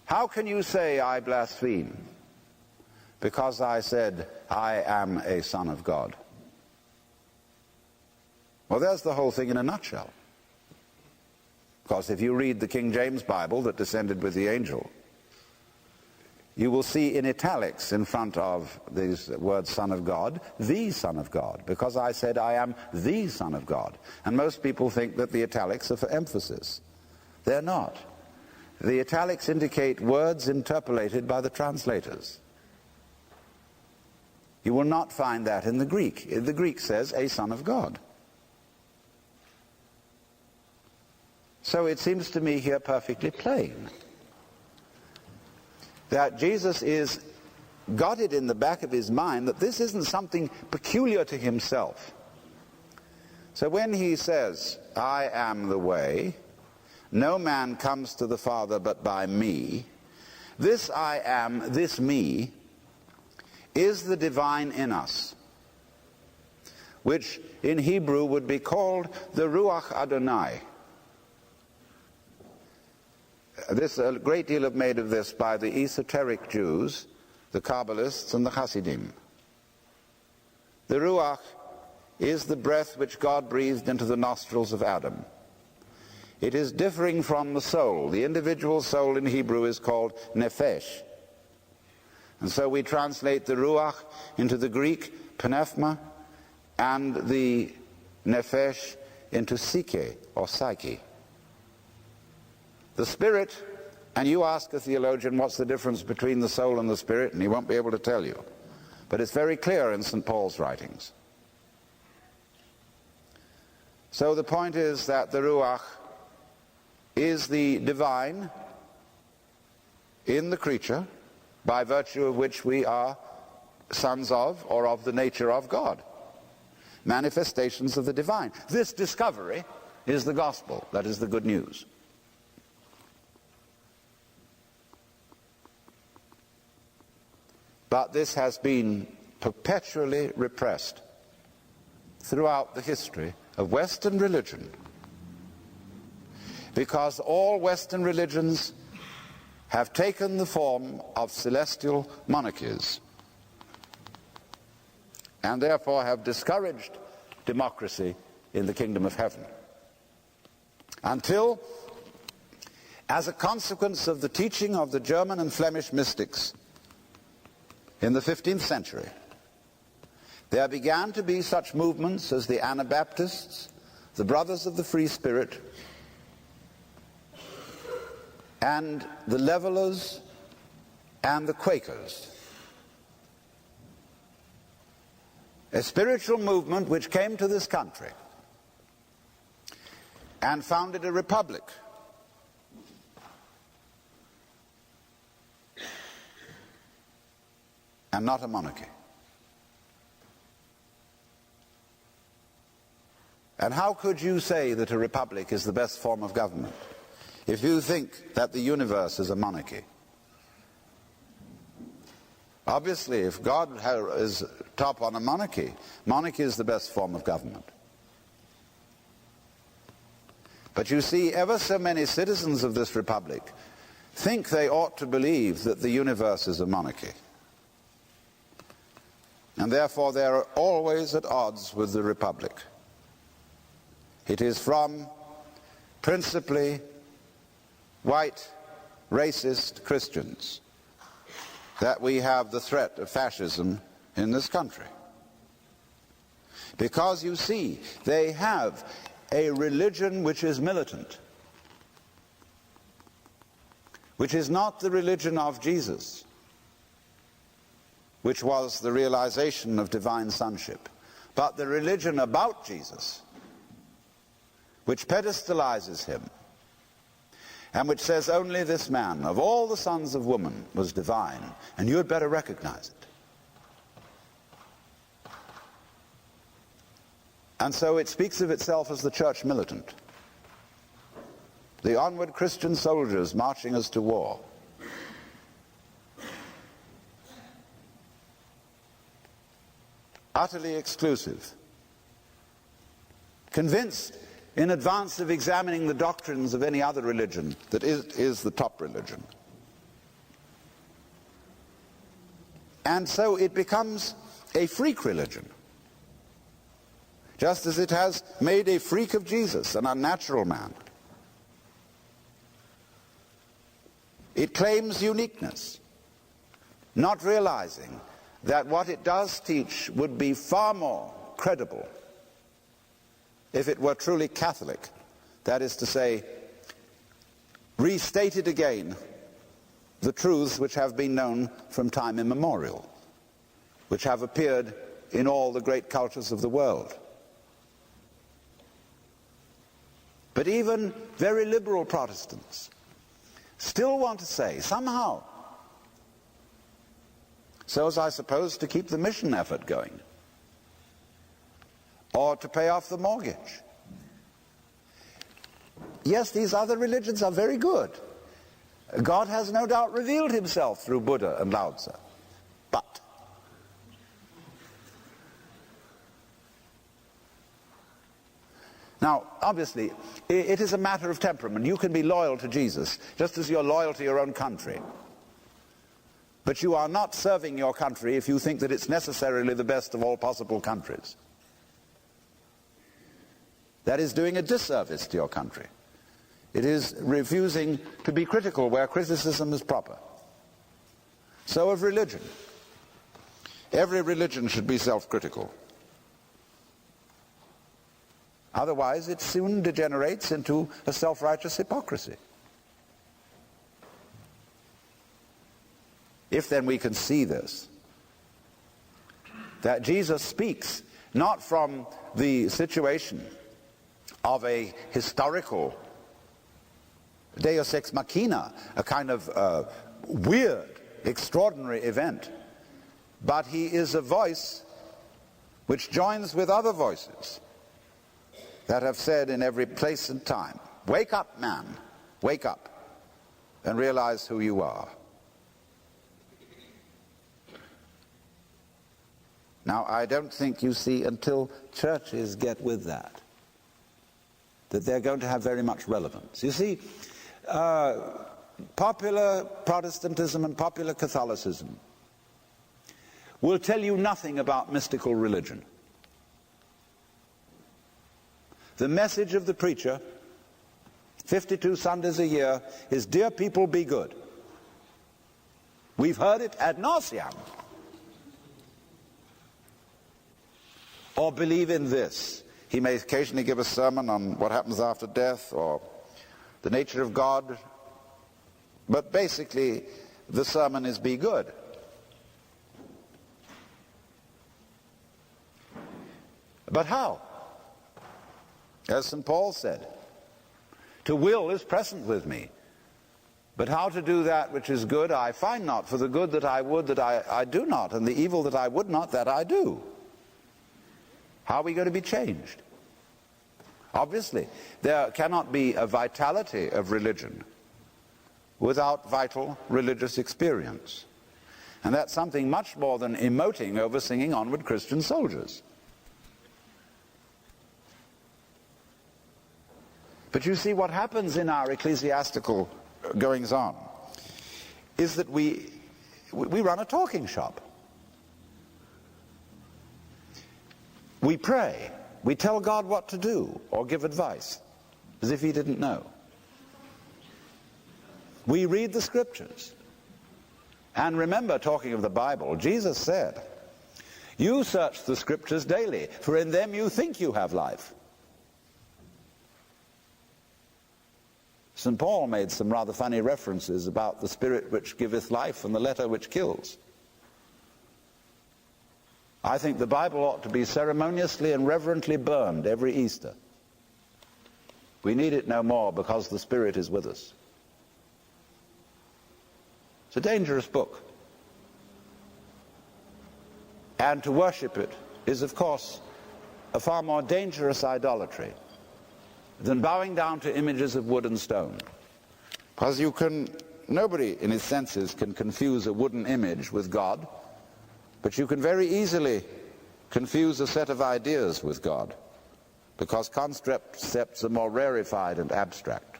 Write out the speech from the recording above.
How can you say I blaspheme? Because I said I am a son of God. Well, there's the whole thing in a nutshell. Because if you read the King James Bible that descended with the angel, you will see in italics in front of these words son of God, the Son of God, because I said I am the Son of God. And most people think that the italics are for emphasis. They're not. The italics indicate words interpolated by the translators. You will not find that in the Greek. The Greek says a son of God. So it seems to me here perfectly plain that Jesus got it in the back of his mind that this isn't something peculiar to himself. So when he says, I am the way, no man comes to the Father but by me, this I am, this me, is the divine in us, which in Hebrew would be called the Ruach Adonai. A great deal of made of this by the esoteric Jews, the Kabbalists and the Hasidim. The Ruach is the breath which God breathed into the nostrils of Adam. It is differing from the soul. The individual soul in Hebrew is called nephesh. And so we translate the Ruach into the Greek pneuma and the nephesh into psyche or psyche. The spirit, and you ask a theologian what's the difference between the soul and the spirit, and he won't be able to tell you. But it's very clear in St. Paul's writings. So the point is that the Ruach is the divine in the creature, by virtue of which we are sons of, or of the nature of God. Manifestations of the divine. This discovery is the gospel, that is the good news. But this has been perpetually repressed throughout the history of Western religion, because all Western religions have taken the form of celestial monarchies and therefore have discouraged democracy in the kingdom of heaven. Until, as a consequence of the teaching of the German and Flemish mystics in the 15th century, there began to be such movements as the Anabaptists, the Brothers of the Free Spirit, and the Levelers and the Quakers. A spiritual movement which came to this country and founded a republic. And not a monarchy. And how could you say that a republic is the best form of government if you think that the universe is a monarchy? Obviously, if God is top on a monarchy, monarchy is the best form of government. But you see, ever so many citizens of this republic think they ought to believe that the universe is a monarchy. And therefore they are always at odds with the republic. It is from principally white, racist Christians that we have the threat of fascism in this country. Because you see, they have a religion which is militant, which is not the religion of Jesus, which was the realization of divine sonship, but the religion about Jesus, which pedestalizes him, and which says only this man, of all the sons of woman, was divine, and you had better recognize it. And so it speaks of itself as the church militant, the onward Christian soldiers marching us to war. Utterly exclusive, convinced in advance of examining the doctrines of any other religion that is the top religion, And so it becomes a freak religion, just as it has made a freak of Jesus, an unnatural man. It claims uniqueness, not realizing that what it does teach would be far more credible if it were truly Catholic. That is to say, restated again the truths which have been known from time immemorial, which have appeared in all the great cultures of the world. But even very liberal Protestants still want to say, somehow, so as I suppose to keep the mission effort going, or to pay off the mortgage. Yes, these other religions are very good. God has no doubt revealed himself through Buddha and Lao Tzu. But now, obviously, it is a matter of temperament. You can be loyal to Jesus, just as you're loyal to your own country. But you are not serving your country if you think that it's necessarily the best of all possible countries. That is doing a disservice to your country. It is refusing to be critical where criticism is proper. So of religion. Every religion should be self-critical. Otherwise, it soon degenerates into a self-righteous hypocrisy. If then we can see this, that Jesus speaks not from the situation of a historical deus ex machina, a kind of weird, extraordinary event, but he is a voice which joins with other voices that have said in every place and time, wake up, man, wake up, and realize who you are. Now, I don't think, you see, until churches get with that they're going to have very much relevance. You see, popular Protestantism and popular Catholicism will tell you nothing about mystical religion. The message of the preacher, 52 Sundays a year, is, dear people, be good. We've heard it ad nauseam. Or believe in this. He may occasionally give a sermon on what happens after death or the nature of God, but basically the sermon is be good. But how? As St. Paul said, to will is present with me, but how to do that which is good I find not, for the good that I would that I do not, and the evil that I would not that I do. How are we going to be changed? Obviously, there cannot be a vitality of religion without vital religious experience. And that's something much more than emoting over singing Onward Christian Soldiers. But you see, what happens in our ecclesiastical goings-on is that we run a talking shop. We pray. We tell God what to do or give advice, as if he didn't know. We read the scriptures. And remember, talking of the Bible, Jesus said, you search the scriptures daily, for in them you think you have life. St. Paul made some rather funny references about the spirit which giveth life and the letter which kills. I think the Bible ought to be ceremoniously and reverently burned every Easter. We need it no more because the Spirit is with us. It's a dangerous book. And to worship it is, of course, a far more dangerous idolatry than bowing down to images of wood and stone. Because nobody in his senses can confuse a wooden image with God. But you can very easily confuse a set of ideas with God, because concepts are more rarefied and abstract.